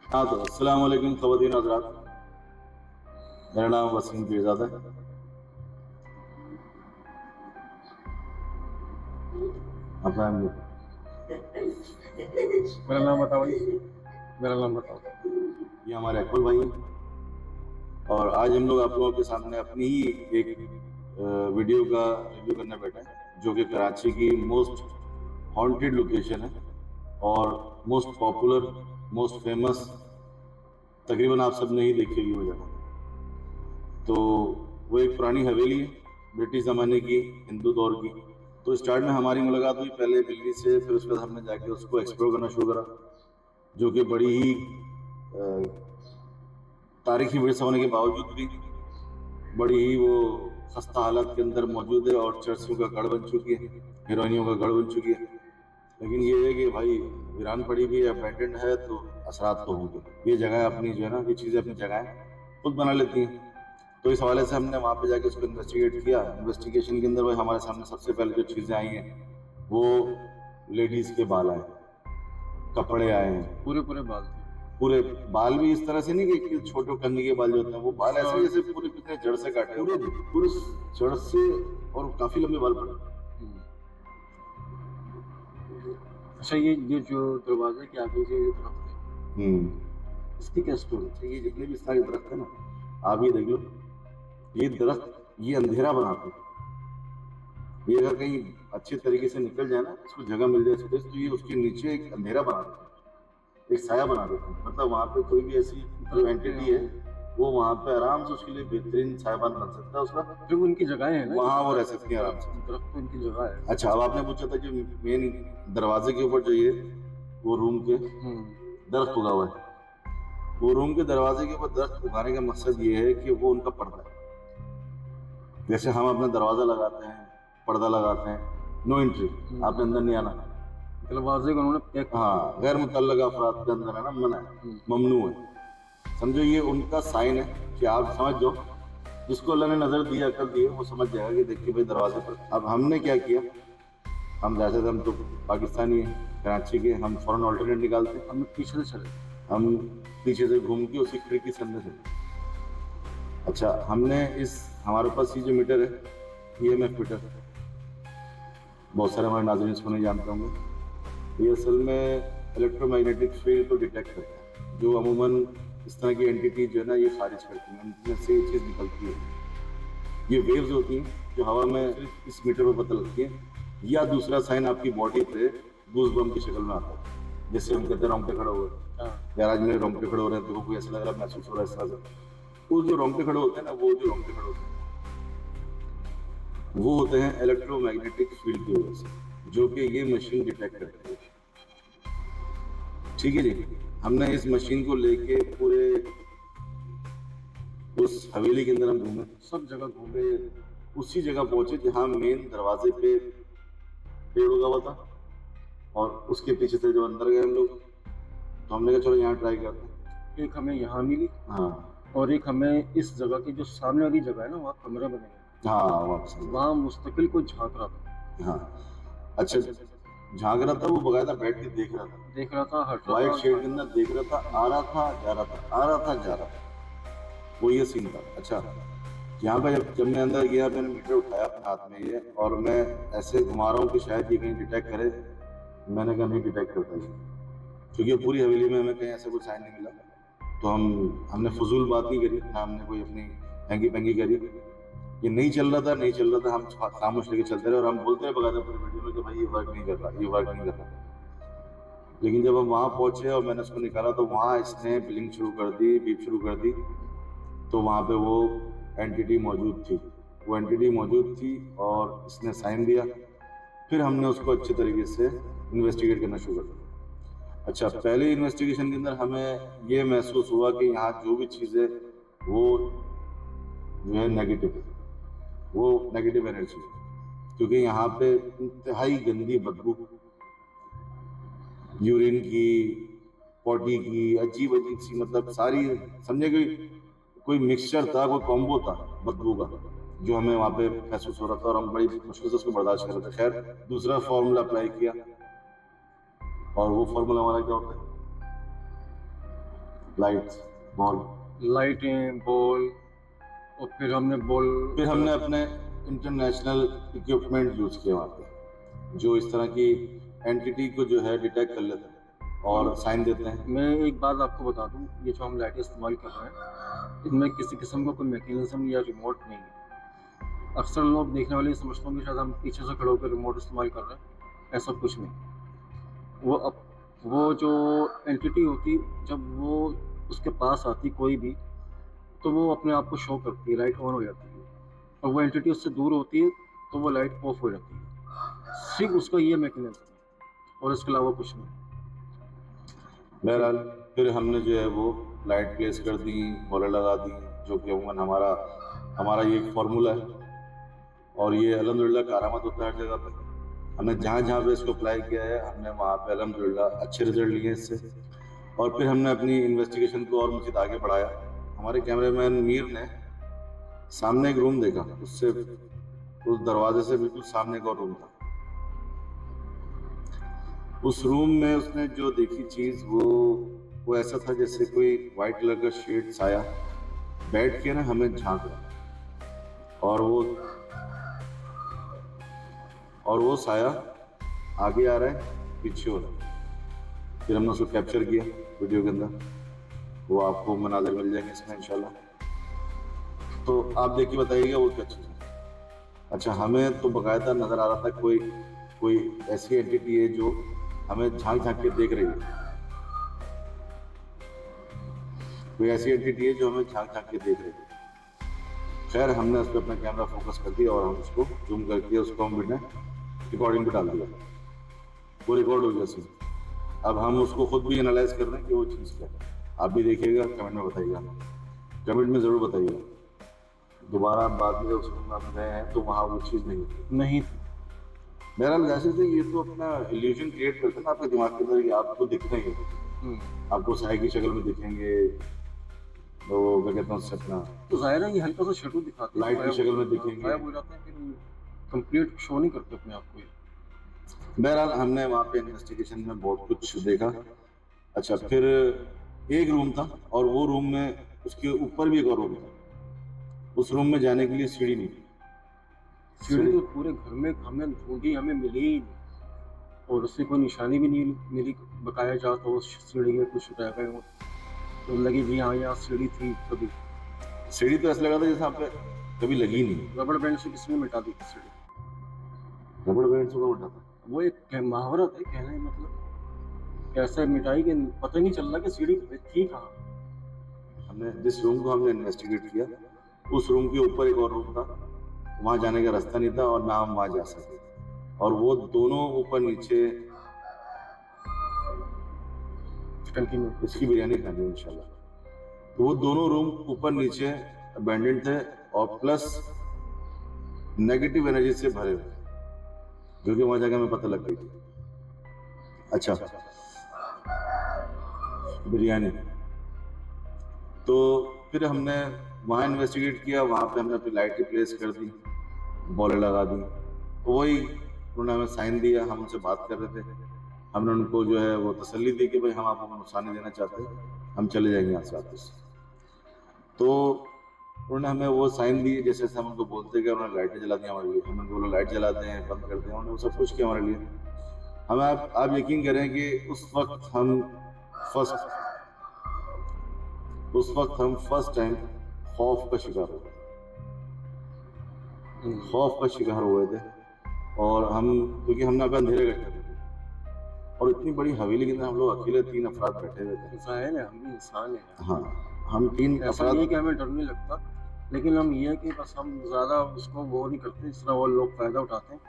हाँ तो अस्सलाम वालेकुम ख़वातीन हज़रात। मेरा नाम वसीम पीरज़ादा है। आप नाम मेरा नाम बताओ भाई। मेरा नाम बताओ। ये हमारे अकबर भाई हैं और आज हम लोग आप लोगों के सामने अपनी ही एक वीडियो का रिव्यू करने बैठे हैं जो कि कराची की मोस्ट हॉन्टेड लोकेशन है और मोस्ट पॉपुलर, मोस्ट फेमस, तकरीबन आप सब ने ही देखी होगी वो जगह। तो वो एक पुरानी हवेली है, ब्रिटिश ज़माने की, हिंदू दौर की। तो स्टार्ट में हमारी मुलाकात हुई पहले बिल्ली से, फिर उसके बाद हमने जाके उसको एक्सप्लोर करना शुरू करा, जो कि बड़ी ही तारीखी विरसा होने के बावजूद भी बड़ी ही वो खस्ता हालत के अंदर मौजूद है और चर्चों का गढ़ बन चुकी है, हीरोइनियों का गढ़ बन चुकी है। लेकिन ये है कि भाई वीरान पड़ी भी है, अबैंडन्ड है, तो असरात तो होंगे। ये जगह अपनी जो है ना, ये चीज़ें अपनी जगह खुद बना लेती हैं। तो इस हवाले से हमने वहाँ पे जाके उसको इन्वेस्टिगेट किया। इन्वेस्टिगेशन के अंदर भाई हमारे सामने सबसे पहले जो चीज़ें आई हैं वो लेडीज़ के बाल आए, कपड़े आए हैं, पूरे पूरे बाल थे। पूरे बाल भी इस तरह से नहीं कि छोटे कंघी के बाल जो होते हैं, वो बाल ऐसे जैसे पूरे कितने जड़ से काटे, पूरे पूरे जड़ से, और काफी लंबे बाल पड़े। अच्छा, ये जो दरवाजे के आगे जो ये दरख्त है, इसकी क्या स्टोरी है? ये जितने भी इस तरह के दरख्त है ना, आप ये देख लो, ये दरख्त ये अंधेरा बनाते हैं। ये अगर कहीं अच्छे तरीके से निकल जाए ना, इसको जगह मिल जाए स्पेस, तो ये उसके नीचे एक अंधेरा बना देते हैं, एक साया बना देते हैं। मतलब वहाँ पे कोई भी ऐसी जो एंटिटी है वो वहाँ पे आराम से उसके लिए बेहतरीन सायाबान बन सकता है उसका, जो उनकी जगह है ना, वहाँ वो रह सकती है आराम से। दरख्त तो उनकी जगह है। अच्छा, अब आपने पूछा था जो मेन दरवाजे के ऊपर जो ये वो रूम के दरख्त उगा हुआ है, वो रूम के दरवाजे के ऊपर दरख्त उगाने का मकसद ये है कि वो उनका पर्दा है। जैसे हम अपना दरवाजा लगाते हैं, पर्दा लगाते हैं, नो एंट्री, आपने अंदर नहीं आना। दरवाजे को उन्होंने हाँ, गैर मुतल्लका अफराद के अंदर है ना, मना है, ममनू है। समझो ये उनका साइन है कि आप समझ जाओ, जिसको अल्लाह ने नजर दी, अकल दी है, वो समझ जाएगा कि देखिए भाई दरवाजे पर। अब हमने क्या किया, हम जैसे हम तो पाकिस्तानी हैं, कराची के, हम फौरन ऑल्टरनेट निकालते, हम पीछे से चले, हम पीछे से घूम के उसी खिड़की से अंदर चले। अच्छा, हमने इस हमारे पास ये जो मीटर है, EMF मीटर, बहुत सारे हमारे नाज़रीन इसको नहीं जानते होंगे। ये असल में इलेक्ट्रोमैग्नेटिक फील्ड को डिटेक्ट करता है, जो अमूमन इस तरह की एंटिटी जो है ना ये खारिज करती है, उनमें से ये चीज़ निकलती है। ये वेव्स होती हैं जो हवा में इस मीटर पर पता लगती है, या दूसरा साइन आपकी बॉडी पे गूज बम की शक्ल में आता है। जैसे हम कहते हैं रोंगटे खड़े हुए, यार आज मेरे रोंगटे खड़े हो रहे हैं, देखो कोई ऐसा लग रहा है, महसूस हो रहा है इस तरह से। वो जो रोंगटे खड़े होते हैं ना, वो जो रोंगटे खड़े होते हैं वो होते हैं इलेक्ट्रोमैग्नेटिक फील्ड की वजह से, जो कि ये मशीन डिटेक्ट करती है। ठीक है जी, हमने इस मशीन को लेके पूरे उस हवेली के अंदर हम घूमे, सब जगह घूमे, उसी जगह पहुंचे जहां मेन दरवाजे पे पेड़ उगा हुआ था, और उसके पीछे से जब अंदर गए हम लोग, तो हमने कहा चलो यहाँ ट्राई करते हैं। एक हमें यहाँ मिली, हाँ, और एक हमें इस जगह की जो सामने वाली जगह है ना, वहाँ कमरे बने हैं। हाँ, वहाँ मुस्तकिल को झांक रहा था। हाँ, अच्छा, झांक रहा था, वो बकायदा बैठ के देख रहा था, हट व्हाइट शेड के अंदर देख रहा था, आ रहा था, जा रहा था, आ रहा था, जा रहा था, वो ये सीन था। अच्छा, यहाँ पे जब मैं अंदर गया, मैंने मीटर उठाया अपने हाथ में ये, और मैं ऐसे घुमा रहा हूँ कि शायद ये कहीं डिटेक्ट करे। मैंने कहा नहीं डिटेक्ट करता ये, क्योंकि पूरी हवेली में हमें कहीं ऐसा कुछ साइन नहीं मिला। तो हमने फजूल बात नहीं करी ना, हमने कोई अपनी हैंगी पैंगी करी। ये नहीं चल रहा था, नहीं चल रहा था, हम खामोश लेके चलते रहे, और हम बोलते रहे बकायदा पूरी वीडियो में कि भाई ये वर्क नहीं कर रहा, ये वर्क नहीं कर रहा। लेकिन जब हम वहाँ पहुंचे और मैंने उसको निकाला, तो वहाँ इसने बिलिंग शुरू कर दी, बीप शुरू कर दी। तो वहाँ पे वो एंटिटी मौजूद थी, वो एंटिटी मौजूद थी, और इसने साइन दिया। फिर हमने उसको अच्छे तरीके से इन्वेस्टिगेट करना शुरू कर दिया। अच्छा, पहले इन्वेस्टिगेशन के अंदर हमें ये महसूस हुआ कि यहाँ जो भी चीज़ है वो जो है नेगेटिव है, वो नेगेटिव एनर्जी है, क्योंकि यहाँ पे इंतहाई गंदी बदबू, यूरिन की, पॉटी की, अजीब अजीब सी, मतलब सारी, समझे कोई मिक्सचर था, कोई कॉम्बो था बदबू का, जो हमें वहाँ पे महसूस हो रहा था, और हम बड़ी मुश्किल से उसको बर्दाश्त कर रहे थे। खैर, दूसरा फॉर्मूला अप्लाई किया, और वो फॉर्मूला हमारा क्या होता है, लाइट्स, बॉल, लाइटें, बॉल, और फिर हमने अपने इंटरनेशनल इक्विपमेंट यूज़ किए वहाँ पे, जो इस तरह की एंटिटी को जो है डिटेक्ट कर लेते हैं और साइन देते हैं। मैं एक बात आपको बता दूं, ये जो हम लाइटें इस्तेमाल कर रहे हैं, इनमें किसी किस्म का कोई मैकेनिज्म या रिमोट नहीं है। अक्सर लोग देखने वाले समझते होंगे शायद हम पीछे से खड़े होकर रिमोट इस्तेमाल कर रहे हैं, ऐसा कुछ नहीं। वो जो एंटिटी होती, जब वो उसके पास आती कोई भी, तो वो अपने आप को शो करती है, लाइट ऑन हो जाती है, और वो एंटिटी उससे दूर होती है तो वो लाइट ऑफ हो जाती है। सिर्फ उसका ये मैकेनिज्म है और इसके अलावा कुछ नहीं। बहरहाल फिर हमने जो है वो लाइट प्लेस कर दी, बॉलर लगा दी, जो कि अमूमन हमारा ये एक फार्मूला है और ये अल्हम्दुलिल्लाह करामत होता है हर जगह पे। हमने जहाँ जहाँ पे इसको अप्लाई किया है, हमने वहाँ पे अल्हम्दुलिल्लाह अच्छे रिजल्ट लिए इससे। और फिर हमने अपनी इन्वेस्टिगेशन को और मज़ीद आगे बढ़ाया। हमारे कैमरामैन मीर ने सामने एक रूम देखा, उससे उस दरवाजे से बिल्कुल सामने का रूम था। उस रूम में उसने जो देखी चीज़ वो ऐसा था जैसे कोई वाइट कलर का शेड साया बैठ के ना हमें झांक रहा, और वो साया आगे आ रहा है, पीछे हो रहा है। फिर हमने उसको कैप्चर किया वीडियो के अंदर, वो आपको मनाज़िर मिल जाएंगे इसमें इंशाल्लाह। तो आप देख के बताइएगा वो क्या चीज़ है। अच्छा, हमें तो बाकायदा नज़र आ रहा था कोई ऐसी एंटिटी है जो हमें झांक झांक के देख रही है, कोई ऐसी एंटिटी है जो हमें झांक झांक के देख रही है। खैर, हमने उस पर अपना कैमरा फोकस कर दिया और हम उसको जूम करके उसको हमने रिकॉर्डिंग पे डाल दिया। वो रिकॉर्ड हो गया सीन। अब हम उसको खुद भी एनालाइज कर रहे हैं कि वो चीज़ क्या है। आप भी देखिएगा, कमेंट में बताइएगा, कमेंट में ज़रूर बताइएगा। दोबारा बाद में उस रूम में हम गए हैं तो वहाँ वो चीज़ नहीं थी। बहरहाल जैसे थे ये तो अपना इल्यूजन क्रिएट करते हैं ना आपके दिमाग के अंदर, आपको दिख रहे हैं, आपको साय की शक्ल में दिखेंगे, तो क्या कहते हैं उससे अपना, तो जाहिर है ये हल्का सा शेडो दिखाते हैं, लाइट की शक्ल में दिखेंगे, गायब हो जाते हैं, फिर कंप्लीट शो नहीं करते अपने आप को। बहरहाल हमने वहाँ पे इन्वेस्टिगेशन में बहुत कुछ देखा। अच्छा, फिर एक रूम था और वो रूम में उसके ऊपर भी एक और रूम था। उस रूम में जाने के लिए सीढ़ी नहीं थी। सीढ़ी तो पूरे घर में हमें ढूंढी, हमें मिली ही नहीं, और उससे कोई निशानी भी नहीं मिली। बकाया जा तो उस सीढ़ी में कुछ रह गए हो तो लगी जी हाँ यहाँ सीढ़ी थी। कभी सीढ़ी तो ऐसा लगा था जैसे आप पे कभी लगी नहीं। रबड़ बैंड से किसी ने मिटा दी सीढ़ी। रबड़ बैंड से मिटा था, वो एक मुहावरत है, कहने का मतलब कैसे मिटाई कि पता नहीं चल रहा कि सीढ़ी थी कहाँ। हमने जिस रूम को हमने इन्वेस्टिगेट किया, उस रूम के ऊपर एक और रूम था, वहाँ जाने का रास्ता नहीं था और ना हम वहाँ जा सकते, और वो दोनों ऊपर नीचे। कंटिन्यू, इसकी बिरयानी खानी है इंशाल्लाह। तो वो दोनों रूम ऊपर नीचे अबैंडन्ड थे और प्लस नेगेटिव एनर्जी से भरे हुए, जो कि वहाँ जाकर हमें पता लग गई थी। अच्छा, बिरयानी, तो फिर हमने वहाँ इन्वेस्टिगेट किया। वहाँ पे हमने अपनी लाइट रिप्लेस कर दी, बॉलें लगा दी, वही उन्होंने हमें साइन दिया। हम उनसे बात कर रहे थे, हमने उनको जो है वो तसल्ली दी कि भाई हम आपको नुकसान नहीं देना चाहते, हम चले जाएंगे यहाँ से वापस। तो उन्होंने हमें वो साइन दी, जैसे हम उनको बोलते कि उन्होंने लाइटें जला दी हमारे लिए, हम उनको बोला लाइट जलाते हैं, बंद करते हैं, उन्होंने वो सब कुछ किया हमारे लिए। हमें आप यकीन करें कि उस वक्त हम फर्स्ट टाइम खौफ का शिकार हुए, थे। और हम, क्योंकि हमने अब अंधेरे करते थे और इतनी बड़ी हवेली के अंदर हम लोग अकेले 3 अफराद बैठे हुए थे। जाहिर है हम भी इंसान हैं। हाँ, हम 3 ऐसा नहीं कि हमें डर नहीं लगता, लेकिन हम ये है कि बस हम ज़्यादा उसको वो नहीं करते जिस तरह वो लोग फ़ायदा उठाते हैं,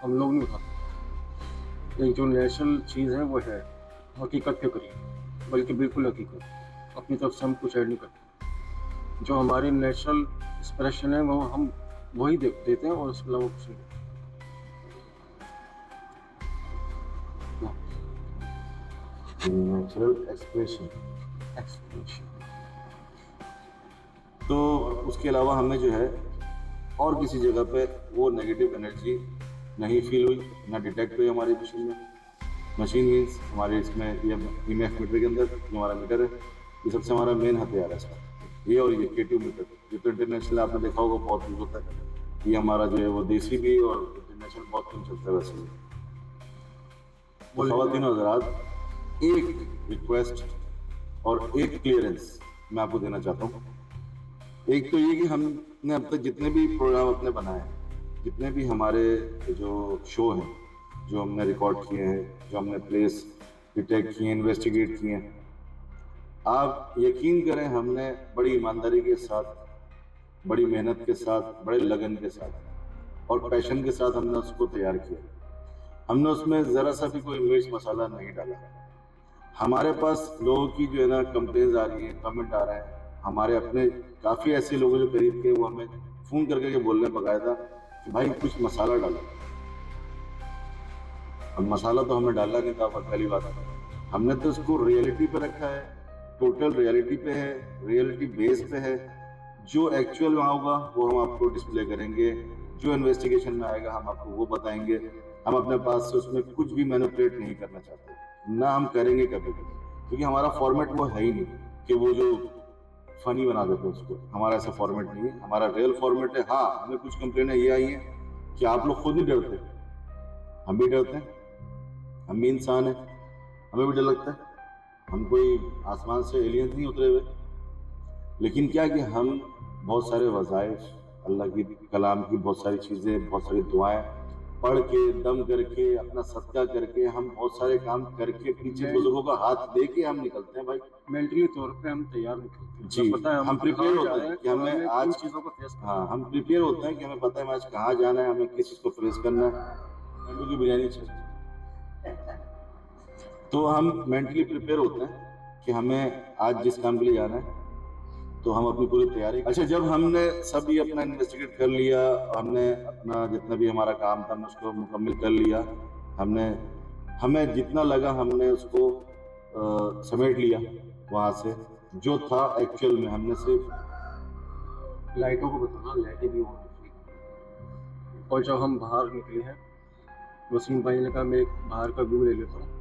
हम लोग नहीं उठाते। एक जो नेचुरल चीज़ है वो है हकीकत के करीब, बल्कि बिल्कुल हकीकत, अपनी तरफ से हम कुछ ऐड नहीं करते। जो हमारी नेचुरल एक्सप्रेशन है वो हम वही देते हैं और उसके अलावा कुछ नहीं। Natural expression. तो उसके अलावा हमें जो है और किसी जगह पे वो नेगेटिव एनर्जी नहीं फील हुई, ना डिटेक्ट हुई हमारी मशीन में। मशीन मीन्स हमारे इसमें ये EMF मीटर के अंदर जो हमारा मीटर है, ये सबसे हमारा मेन हथियार है इसका, ये और ये K2 मीटर। ये तो इंटरनेशनल आपने देखा होगा बहुत यूज होता है। ये हमारा जो है वो देसी भी और इंटरनेशनल बहुत कम चलता है वैसे भी। तो ख़वातीन और हज़रात, एक रिक्वेस्ट और एक क्लियरेंस मैं आपको देना चाहता हूँ। एक तो ये कि हमने अब तक जितने भी प्रोग्राम अपने बनाए हैं, जितने भी हमारे जो शो हैं, जो हमने रिकॉर्ड किए हैं, जो हमने प्लेस डिटेक्ट किए, इन्वेस्टिगेट किए हैं, आप यकीन करें हमने बड़ी ईमानदारी के साथ, बड़ी मेहनत के साथ, बड़े लगन के साथ और पैशन के साथ हमने उसको तैयार किया। हमने उसमें ज़रा सा भी कोई मिर्च मसाला नहीं डाला। हमारे पास लोगों की जो है ना कंप्लेंट्स आ रही हैं, कमेंट आ रहे हैं। हमारे अपने काफ़ी ऐसे लोग जो करीब के, वो हमें फ़ोन करके के बोल रहे हैं बाकायदा कि भाई कुछ मसाला डालो। अब मसाला तो हमने डाला नहीं था, पहली बात हमने तो इसको रियलिटी पे रखा है, टोटल रियलिटी पे है, रियलिटी बेस पे है। जो एक्चुअल वहाँ होगा वो हम आपको डिस्प्ले करेंगे, जो इन्वेस्टिगेशन में आएगा हम आपको वो बताएंगे। हम अपने पास से उसमें कुछ भी मैनिपुलेट नहीं करना चाहते, ना हम करेंगे कभी भी, क्योंकि हमारा फॉर्मेट वो है ही नहीं कि वो जो फनी बना देते उसको। हमारा ऐसा फॉर्मेट नहीं है, हमारा रियल फॉर्मेट है। हाँ, हमें कुछ कंप्लेनें ये आई हैं कि आप लोग खुद ही डरते, हम भी डरते हैं, हम भी इंसान हैं, हमें भी डर लगता है। हम कोई आसमान से एलियंस नहीं उतरे हुए, लेकिन क्या कि हम बहुत सारे वज़ाइफ, अल्लाह की कलाम की बहुत सारी चीज़ें, बहुत सारी दुआएं पढ़ के, दम करके, अपना सदका करके, हम बहुत सारे काम करके, पीछे बुजुर्गों का हाथ दे के हम निकलते हैं भाई। मेंटली तौर पे हम तैयार निकलते हैं। जी, पता है हम प्रिपेयर कहाँ जा होते रहे हैं कि हमें आज किन चीज़ों को फेस करना हाँ, हम प्रिपेयर होते हैं कि हमें पता है हमें आज कहाँ जाना है, हमें किस चीज़ को फेस करना है। लड्डू की बिरयानी चाहिए, तो हम मेंटली प्रिपेयर होते हैं कि हमें आज जिस काम के लिए जाना है, तो हम अपनी पूरी तैयारी। अच्छा, जब हमने सब ये अपना इन्वेस्टिगेट कर लिया, हमने अपना जितना भी हमारा काम था हमने उसको मुकम्मल कर लिया, हमें जितना लगा हमने उसको समेट लिया। वहाँ से जो था एक्चुअल में हमने सिर्फ लाइटों को बताना, लाइटें भी ऑन थी। और जब हम बाहर निकले हैं, वसीम भाई ने कहा मैं एक बाहर का व्यू ले लेता हूँ।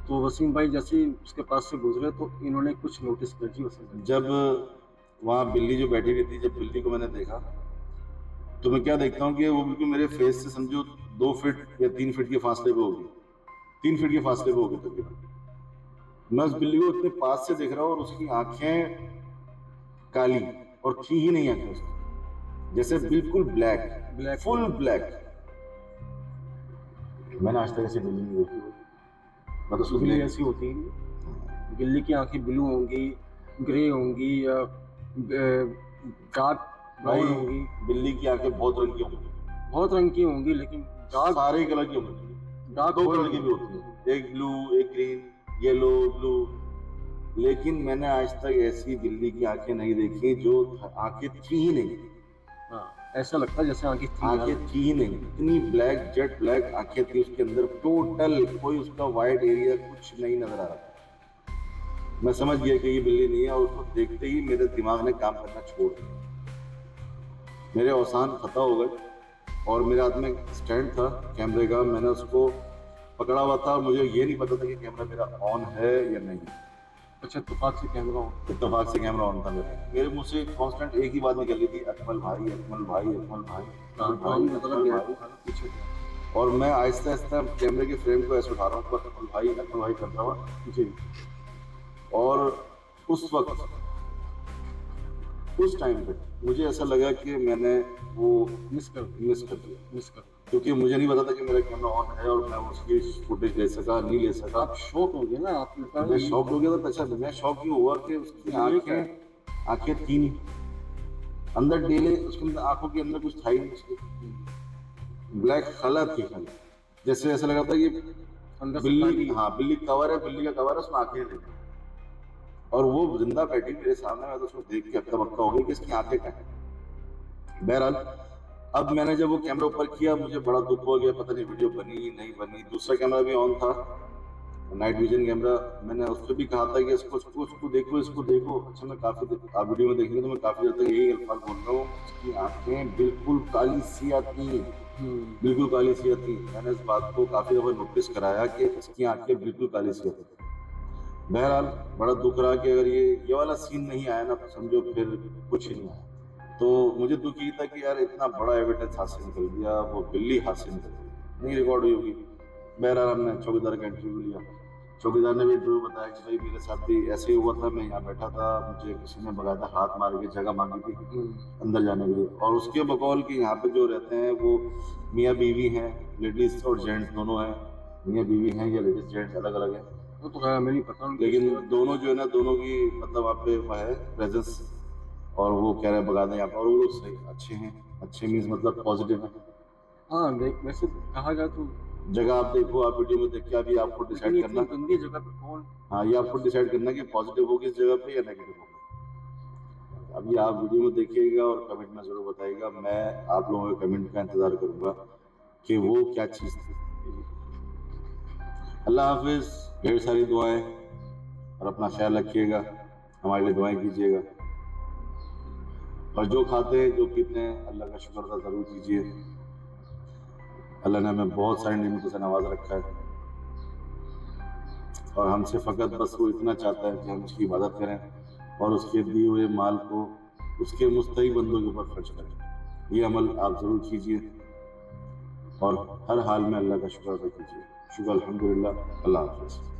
तो वसीम भाई जैसे ही उसके पास से गुजरे तो इन्होंने कुछ नोटिस कर जी वसीम भाई। जब वहाँ बिल्ली जो बैठी हुई थी, जब बिल्ली को मैंने देखा तो मैं क्या देखता हूँ कि वो बिल्कुल मेरे फेस से समझो 2 फीट या 3 फीट के फासले पे होगी, 3 फीट के फासले पे होगी तकरीबन। मैं उस बिल्ली को इतने पास से देख रहा हूँ और उसकी आंखें काली और थी ही नहीं आंखें उसकी, जैसे बिल्कुल ब्लैक, फुल ब्लैक। मैंने आज तक ऐसी बिल्ली नहीं देखी। मैं तो बिल्ली ऐसी होती है, बिल्ली की आंखें ब्लू होंगी, ग्रे होंगी या डार्क ब्राउन होंगी। बिल्ली की आंखें बहुत रंग की होंगी, बहुत रंग की होंगी, लेकिन डार्क सारे कलर की होंगी। डार्क 2 कलर की भी होती है, एक ब्लू, एक ग्रीन, येलो, ब्लू। लेकिन मैंने आज तक ऐसी बिल्ली की आंखें नहीं देखी जो आंखें थी ही नहीं। हाँ, ऐसा लगता है जैसे आंखें थी ही नहीं, इतनी ब्लैक, जेट ब्लैक आंखें थी उसके अंदर, टोटल कोई उसका वाइट एरिया कुछ नहीं नजर आ रहा था। मैं समझ गया कि ये बिल्ली नहीं है, और उसको देखते ही मेरे दिमाग ने काम करना छोड़ दिया, मेरे औसान खता हो गए। और मेरे हाथ में स्टैंड था कैमरे का, मैंने उसको पकड़ा हुआ था और मुझे ये नहीं पता था कि कैमरा मेरा ऑन है या नहीं। अच्छा, इत्तेफाक से कैमरा ऑन? इत्तेफाक से कैमरा ऑन था मेरे मुंह से कांस्टेंट एक ही बात निकल रही थी, अकमल भाई, अकमल भाई, अकमल भाई, अकमल भाई। और मैं आहिस्ता आहिस्ता कैमरे के फ्रेम को ऐसे उठा रहा हूँ, अकमल भाई करता हुआ जी। और उस वक्त, उस टाइम पे मुझे ऐसा लगा कि मैंने वो मिस कर दिया, क्योंकि मुझे नहीं पता था कि मेरा कैमरा ऑन है और मैं उसकी फुटेज ले सका, नहीं ले सका। आप शॉक हो गए ना? आप मैं शॉक हो गया था। अच्छा, मैं शॉक क्यों हुआ कि उसकी आंखें थी नहीं, अंदर डेले उसके अंदर आंखों के अंदर कुछ था ही नहीं, उसकी ब्लैक खला थी खाली, जैसे ऐसा लगा था कि बिल्ली, हाँ बिल्ली कवर है, बिल्ली का कवर है, उसमें आंखें नहीं, और वो जिंदा बैठी मेरे सामने। मैं तो उसको देख के हक्का बक्का हो गई कि इसकी आंखें क्या है। बहरहाल अब मैंने जब वो कैमरा ऊपर किया, मुझे बड़ा दुख हो गया, पता नहीं वीडियो बनी नहीं बनी। दूसरा कैमरा भी ऑन था, नाइट विजन कैमरा। मैंने उससे भी कहा था कि इसको देखो। अच्छा, मैं काफ़ी, आप वीडियो में देखेंगे तो मैं काफ़ी देर तक यही अल्फाज बोल रहा हूँ, उसकी आंखें बिल्कुल काली सी आती, बिल्कुल काली सी आती। मैंने इस बात को काफ़ी दफ़ा नोटिस कराया कि इसकी आंखें बिल्कुल काली सी आती। बहरहाल बड़ा दुख रहा कि अगर ये वाला सीन नहीं आया ना तो समझो फिर कुछ ही नहीं आया। तो मुझे दुख ये था कि यार इतना बड़ा एविडेंस हासिल कर दिया, वो बिल्ली हासिल कर दी, नहीं रिकॉर्ड हुई होगी। बहरहाल हमने चौकीदार का इंटरव्यू लिया। चौकीदार ने भी इंटरव्यू बताया कि भाई मेरे साथ भी ऐसे ही हुआ था, मैं यहाँ बैठा था, मुझे किसी ने बकायदा हाथ मार के जगह मांगी थी अंदर जाने के लिए, और उसके बकौल कि यहाँ पे जो रहते हैं वो मियाँ बीवी हैं, लेडीज और जेंट्स दोनों हैं, मियाँ बीवी हैं या लेडीज जेंट्स अलग अलग हैं, वो तो खैर हमें नहीं पता उनकी लेकिन सेवा- दोनों जो है ना दोनों की मतलब वहाँ पे वह है प्रेजेंस, और वो कह रहे हैं बगाते यहाँ पर, और वो लोग सही अच्छे हैं, अच्छे मीन्स मतलब पॉजिटिव है। हाँ देख, वैसे कहा जाए तो जगह आप देखो, आप वीडियो में देख के अभी आपको लेकिन डिसाइड इतनी करना, गंदी जगह पे कौन। हाँ ये आपको डिसाइड करना कि पॉजिटिव होगी इस जगह पे या नेगेटिव होगी। अभी आप वीडियो में देखिएगा और कमेंट में जरूर बताइएगा, मैं आप लोगों के कमेंट का इंतजार करूंगा कि वो क्या चीज़ थी। अल्लाह हाफिज, ढेर सारी दुआएं, और अपना ख्याल रखिएगा, हमारे लिए दुआएं कीजिएगा, और जो खाते हैं जो पीते हैं अल्लाह का शुक्र अदा ज़रूर कीजिए। अल्लाह ने हमें बहुत सारी नेमतों से नवाज रखा है, और हमसे फ़कत बस वो इतना चाहता है कि हम उसकी इबादत करें और उसके दिए हुए माल को उसके मुस्तहिक बंदों के ऊपर खर्च करें। ये अमल आप ज़रूर कीजिए और हर हाल में अल्लाह का शुक्र अदा कीजिए। शुक्र अल्हम्दुलिल्लाह। अल्लाह हाफ़िज़।